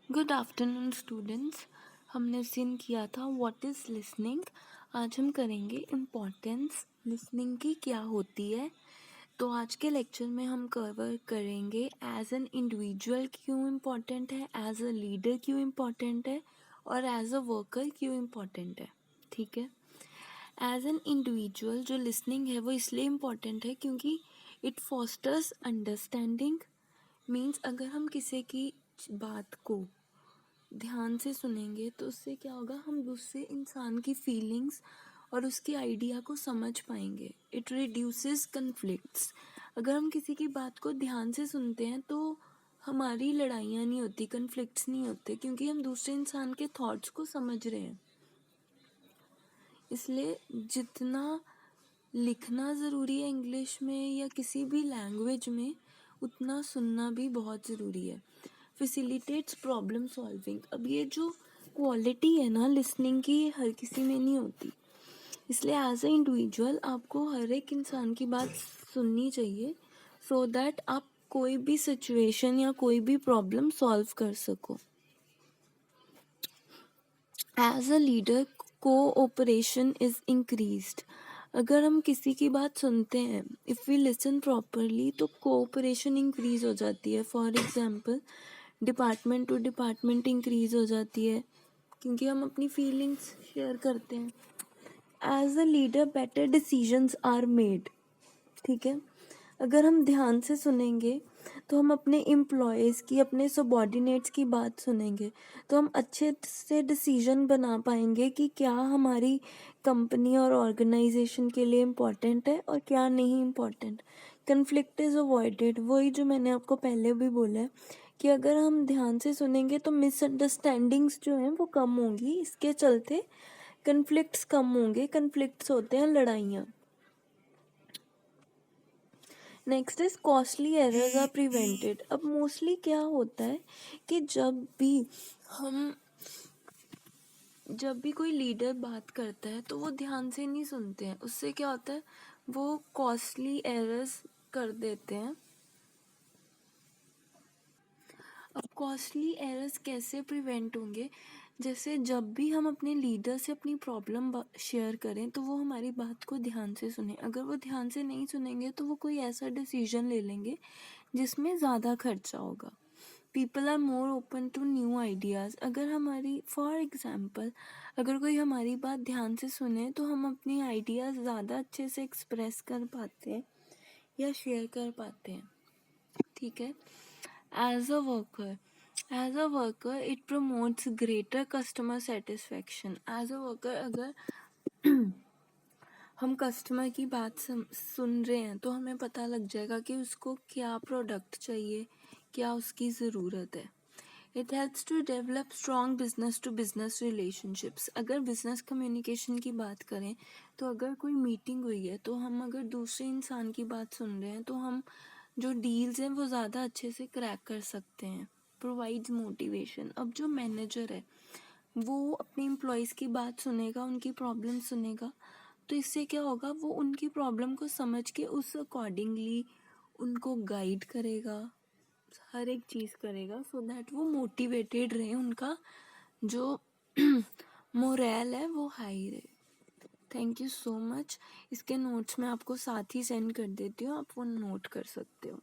Good afternoon students. हमने scene किया था व्हाट इज़ लिसनिंग। आज हम करेंगे इम्पोर्टेंस लिसनिंग की क्या होती है। तो आज के लेक्चर में हम कवर करेंगे एज एन इंडिविजुअल क्यों इम्पोर्टेंट है, एज अ लीडर क्यों इम्पोर्टेंट है और एज अ वर्कर क्यों इम्पोर्टेंट है। ठीक है। एज एन इंडिविजुअल जो लिसनिंग है वो इसलिए इम्पोर्टेंट है क्योंकि इट फॉस्टर्स अंडरस्टैंडिंग। मीन्स अगर हम किसी की बात को ध्यान से सुनेंगे तो उससे क्या होगा, हम दूसरे इंसान की फीलिंग्स और उसके आइडिया को समझ पाएंगे। It reduces conflicts. अगर हम किसी की बात को ध्यान से सुनते हैं तो हमारी लड़ाइयाँ नहीं होती, कन्फ्लिक्ट्स नहीं होते, क्योंकि हम दूसरे इंसान के थॉट्स को समझ रहे हैं। इसलिए जितना लिखना ज़रूरी है इंग्लिश में या किसी भी लैंग्वेज में, उतना सुनना भी बहुत ज़रूरी है। Facilitates problem solving. अब ये जो क्वालिटी है ना लिसनिंग की, ये हर किसी में नहीं होती। इसलिए एज ए इंडिविजुअल आपको हर एक इंसान की बात सुननी चाहिए सो दैट आप कोई भी सिचुएशन या कोई भी प्रॉब्लम सॉल्व कर सको। As a leader cooperation is increased. अगर हम किसी की बात सुनते हैं, इफ़ वी लिसन प्रॉपरली, तो कोऑपरेशन इंक्रीज हो जाती है। For example department to department increase हो जाती है क्योंकि हम अपनी फीलिंग्स शेयर करते हैं। As a leader better decisions are made. ठीक है। अगर हम ध्यान से सुनेंगे तो हम अपने एम्प्लॉयज़ की, अपने सबॉर्डिनेट्स की बात सुनेंगे तो हम अच्छे से डिसीजन बना पाएंगे कि क्या हमारी कंपनी और ऑर्गेनाइजेशन के लिए इम्पोर्टेंट है और क्या नहीं इम्पोर्टेंट। Conflict is avoided. वही जो मैंने आपको पहले भी बोला है कि अगर हम ध्यान से सुनेंगे तो मिसअंडरस्टैंडिंग्स जो हैं वो कम होंगी। इसके चलते कन्फ्लिक्ट्स कम होंगे। कन्फ्लिक्ट्स होते हैं लड़ाइयाँ। Next is costly errors are prevented. अब मोस्टली क्या होता है कि जब भी कोई लीडर बात करता है तो वो ध्यान से नहीं सुनते हैं। उससे क्या होता है, वो कॉस्टली एरर्स कर देते हैं। अब कॉस्टली एरर्स कैसे प्रिवेंट होंगे? जैसे जब भी हम अपने लीडर से अपनी प्रॉब्लम शेयर करें तो वो हमारी बात को ध्यान से सुने। अगर वो ध्यान से नहीं सुनेंगे तो वो कोई ऐसा डिसीजन ले लेंगे जिसमें ज़्यादा खर्चा होगा। People are more open to new ideas. अगर हमारी फॉर एग्ज़ाम्पल अगर कोई हमारी बात ध्यान से सुने तो हम अपनी आइडियाज़ ज़्यादा अच्छे से एक्सप्रेस कर पाते हैं या शेयर कर पाते हैं। ठीक है। As a worker it promotes greater customer satisfaction. As a worker अगर हम कस्टमर की बात सुन रहे हैं तो हमें पता लग जाएगा कि उसको क्या प्रोडक्ट चाहिए, क्या उसकी ज़रूरत है। It helps to develop strong business to business relationships. अगर बिजनेस कम्युनिकेशन की बात करें तो अगर कोई मीटिंग हुई है तो हम अगर दूसरे इंसान की बात सुन रहे हैं तो हम जो डील्स हैं वो ज़्यादा अच्छे से क्रैक कर सकते हैं। Provides motivation. अब जो मैनेजर है वो अपने एम्प्लॉयज़ की बात सुनेगा, उनकी प्रॉब्लम सुनेगा, तो इससे क्या होगा, वो उनकी प्रॉब्लम को समझ के उस अकॉर्डिंगली उनको गाइड करेगा, हर एक चीज़ करेगा सो दैट वो मोटिवेटेड रहे, उनका जो मोरल है वो हाई रहे। Thank you so much. इसके नोट्स मैं आपको साथ ही सेंड कर देती हूँ, आप वो नोट कर सकते हो।